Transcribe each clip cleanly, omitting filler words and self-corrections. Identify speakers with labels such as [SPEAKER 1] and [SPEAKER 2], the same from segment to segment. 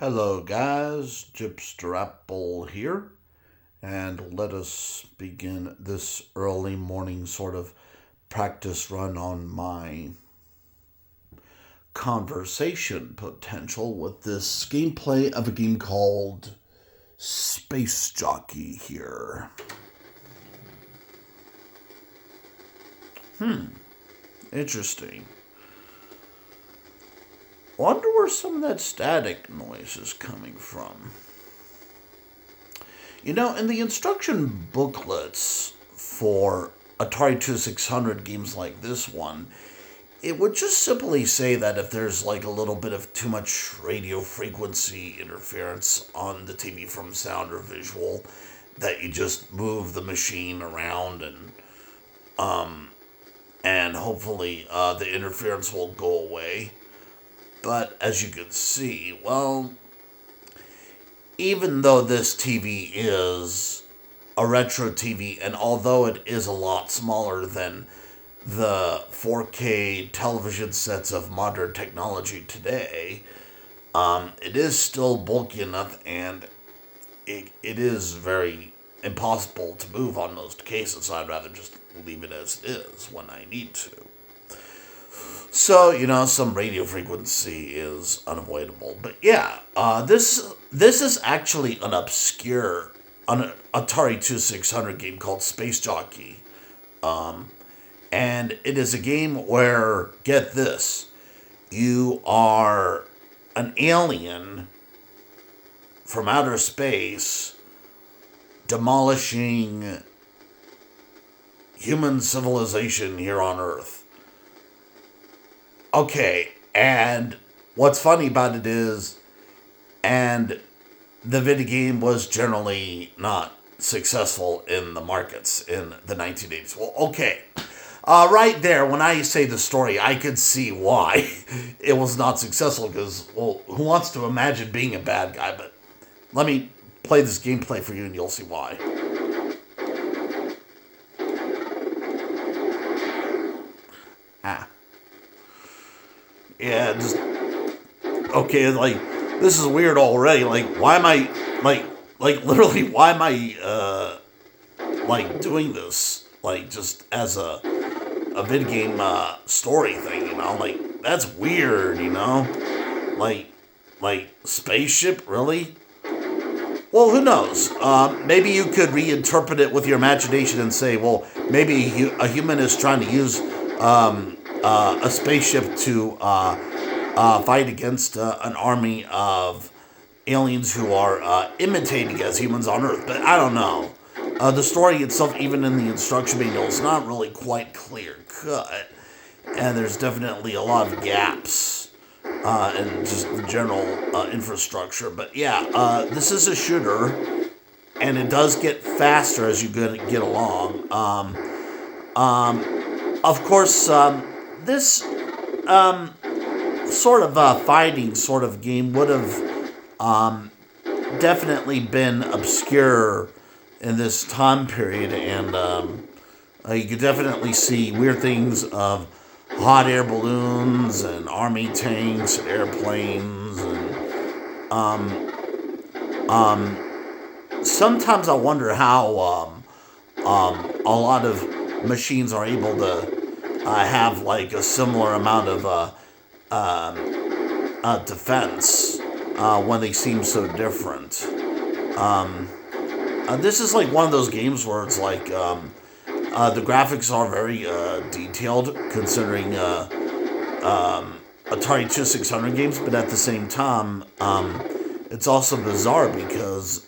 [SPEAKER 1] Hello, guys. Gypster Apple here, and let us begin this early morning sort of practice run on my conversation potential with this gameplay of a game called Space Jockey here. Interesting. Wonder where some of that static noise is coming from. In the instruction booklets for Atari 2600 games like this one, it would just simply say that if there's like a little bit of too much radio frequency interference on the TV from sound or visual, that you just move the machine around and hopefully the interference will go away. But as you can see, well, even though this TV is a retro TV, and although it is a lot smaller than the 4K television sets of modern technology today, it is still bulky enough, and it is very impossible to move on most cases. So I'd rather just leave it as it is when I need to. So, some radio frequency is unavoidable. But yeah, this is actually an obscure Atari 2600 game called Space Jockey. And it is a game where, get this, you are an alien from outer space demolishing human civilization here on Earth. Okay, and what's funny about it is, and the video game was generally not successful in the markets in the 1980s. Well, okay, right there, when I say the story, I could see why it was not successful, because, well, who wants to imagine being a bad guy? But let me play this gameplay for you and you'll see why. Yeah, just okay. Like, this is weird already. Like, why am I literally? Why am I doing this? Like, just as a video game story thing, Like, that's weird, Like spaceship, really? Well, who knows? Maybe you could reinterpret it with your imagination and say, well, maybe a human is trying to use a spaceship to fight against an army of aliens who are imitating as humans on Earth. But I don't know. The story itself, even in the instruction manual, is not really quite clear-cut. And there's definitely a lot of gaps in just the general infrastructure. But yeah, this is a shooter, and it does get faster as you get along. Of course, this sort of fighting sort of game would have definitely been obscure in this time period, and you could definitely see weird things of hot air balloons and army tanks and airplanes, and sometimes I wonder how a lot of machines are able to have like a similar amount of defense when they seem so different. This is like one of those games where it's like the graphics are very detailed considering Atari 2600 games, but at the same time, it's also bizarre because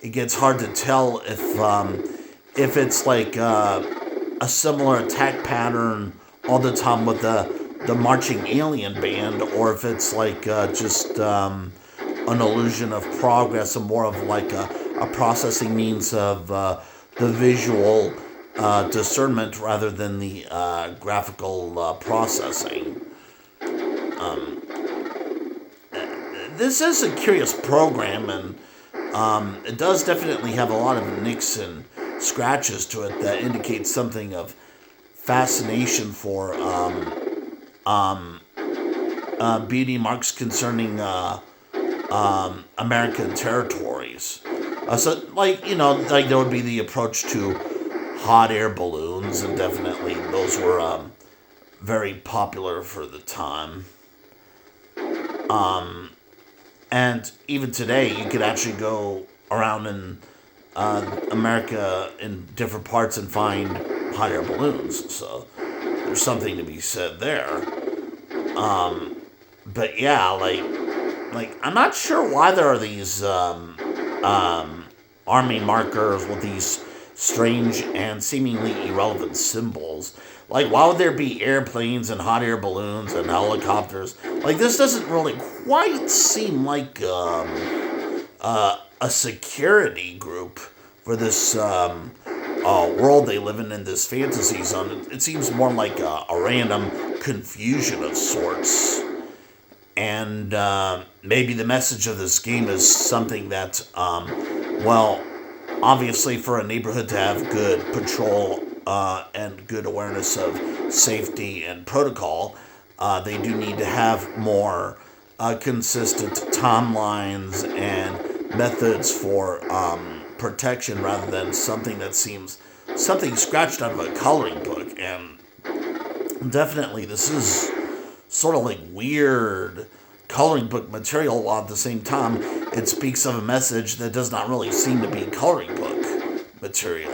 [SPEAKER 1] it gets hard to tell if it's like a similar attack pattern all the time with the marching alien band, or if it's like just an illusion of progress and more of like a processing means of the visual discernment rather than the graphical processing. This is a curious program, and it does definitely have a lot of nicks and scratches to it that indicate something of fascination for beauty marks concerning American territories. So, like, like there would be the approach to hot air balloons, and definitely those were very popular for the time. And even today, you could actually go around in America in different parts and find hot air balloons. So there's something to be said there. But yeah, like I'm not sure why there are these army markers with these strange and seemingly irrelevant symbols. Like, why would there be airplanes and hot air balloons and helicopters? Like, this doesn't really quite seem like a security group for this world they live in this fantasy zone. It seems more like a random confusion of sorts. And maybe the message of this game is something that, well, obviously for a neighborhood to have good patrol and good awareness of safety and protocol, they do need to have more consistent timelines and methods for protection rather than something that seems something scratched out of a coloring book. And definitely this is sort of like weird coloring book material, while at the same time it speaks of a message that does not really seem to be coloring book material.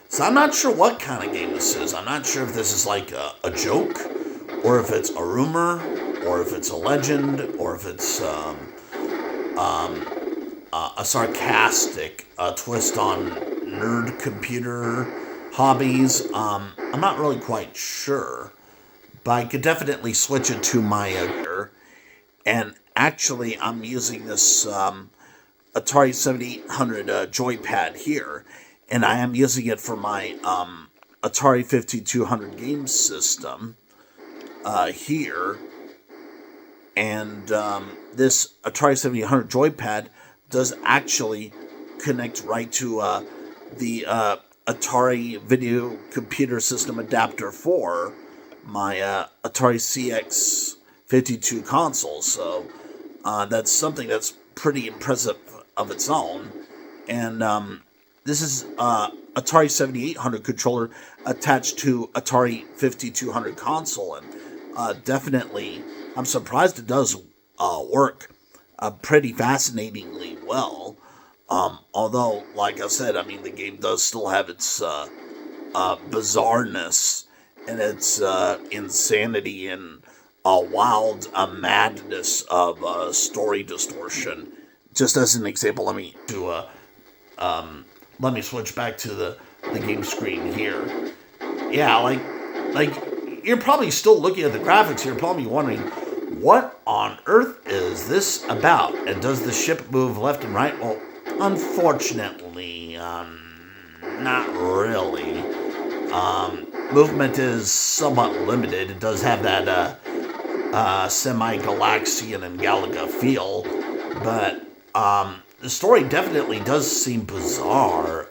[SPEAKER 1] So I'm not sure what kind of game this is. I'm not sure if this is like a joke, or if it's a rumor, or if it's a legend, or if it's a sarcastic twist on nerd computer hobbies. I'm not really quite sure, but I could definitely switch it to my and actually I'm using this Atari 7800 Joypad here, and I am using it for my Atari 5200 game system here. And this Atari 7800 Joypad does actually connect right to the Atari video computer system adapter for my Atari CX52 console. So that's something that's pretty impressive of its own. And this is Atari 7800 controller attached to Atari 5200 console. And definitely, I'm surprised it does work pretty fascinatingly well. Although, like I said, I mean, the game does still have its bizarreness and its insanity and wild madness of like distortion. Just as an example, let me switch back to the game screen here. Yeah, like you're probably still looking at the graphics. You're probably wondering, what on earth is this about? And does the ship move left and right? Well, unfortunately, not really. Movement is somewhat limited. It does have that semi-Galaxian and Galaga feel, but the story definitely does seem bizarre.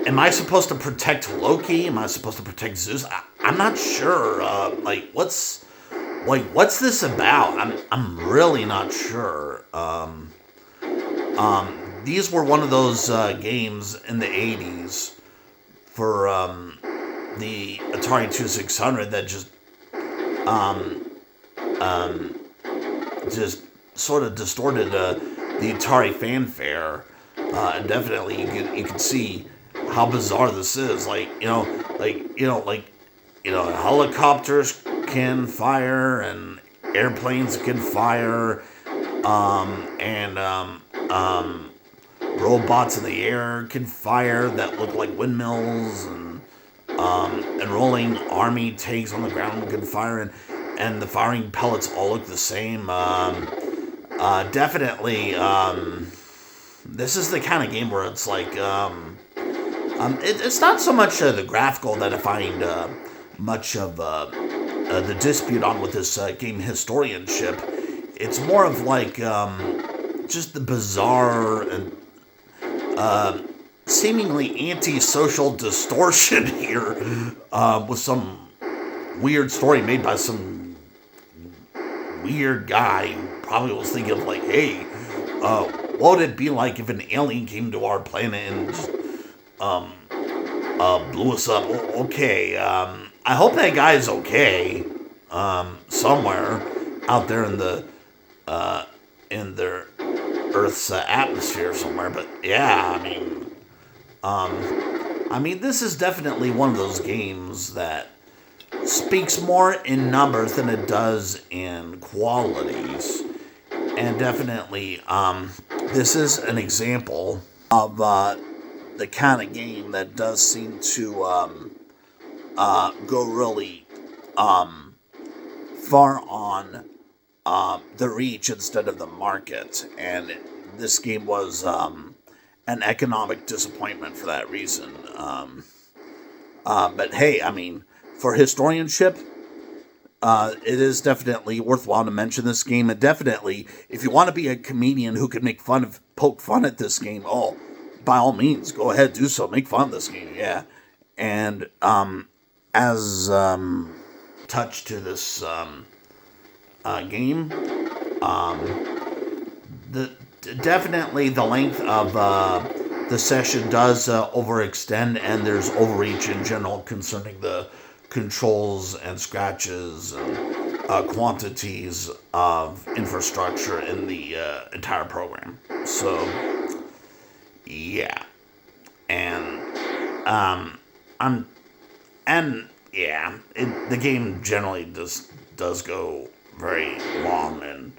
[SPEAKER 1] Am I supposed to protect Loki? Am I supposed to protect Zeus? I'm not sure. What's this about? I'm really not sure. These were one of those games in the 80s for the Atari 2600 that just sort of distorted the Atari fanfare. And definitely you can see how bizarre this is. Helicopters can fire and airplanes can fire, and robots in the air can fire that look like windmills, and rolling army tanks on the ground can fire, and the firing pellets all look the same. Definitely, this is the kind of game where it's like, it's not so much the graphical that I find much of the dispute on with this game historianship. It's more of like just the bizarre and seemingly anti-social distortion here, with some weird story made by some weird guy who probably was thinking of like, hey, what would it be like if an alien came to our planet and just blew us up? Okay, I hope that guy is okay somewhere out there in their Earth's atmosphere somewhere. But yeah, I mean, this is definitely one of those games that speaks more in numbers than it does in qualities. And definitely, this is an example of the kind of game that does seem to go really far on the reach instead of the market. And this game was an economic disappointment for that reason. But hey, I mean, for historianship, it is definitely worthwhile to mention this game. And definitely, if you want to be a comedian who can poke fun at this game, by all means, go ahead, do so. Make fun of this game, yeah. And as touch to this game, definitely the length of the session does overextend, and there's overreach in general concerning the controls and scratches and quantities of infrastructure in the entire program. So, yeah, and the game generally just does go very long, and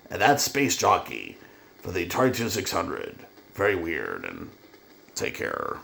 [SPEAKER 1] that's Space Jockey for the Atari 2600. Very weird, and take care.